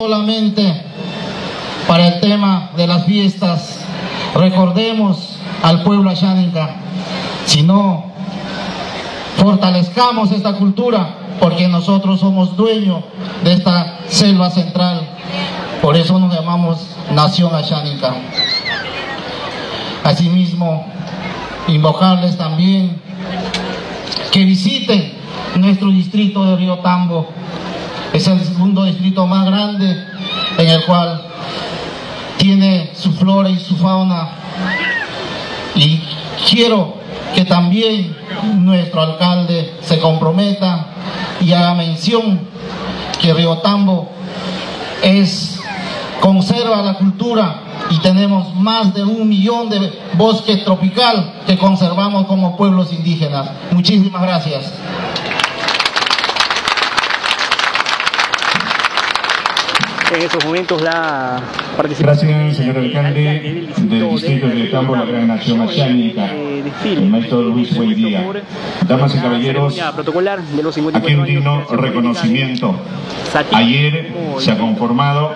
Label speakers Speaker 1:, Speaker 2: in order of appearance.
Speaker 1: Solamente para el tema de las fiestas, recordemos al pueblo Asháninka, sino fortalezcamos esta cultura, porque nosotros somos dueños de esta selva central, por eso nos llamamos Nación Asháninka. Asimismo, invocarles también que visiten nuestro distrito de Río Tambo. Es el segundo distrito más grande, en el cual tiene su flora y su fauna, y quiero que también nuestro alcalde se comprometa y haga mención que Río Tambo conserva la cultura, y tenemos más de 1 millón de bosque tropical que conservamos como pueblos indígenas. Muchísimas gracias.
Speaker 2: En estos momentos la participación.
Speaker 3: Gracias, señor alcalde del distrito de Río Tambo, la gran Nación Asháninka, el maestro Luis Buendía. Damas y caballeros, aquí un digno reconocimiento. Ayer se ha conformado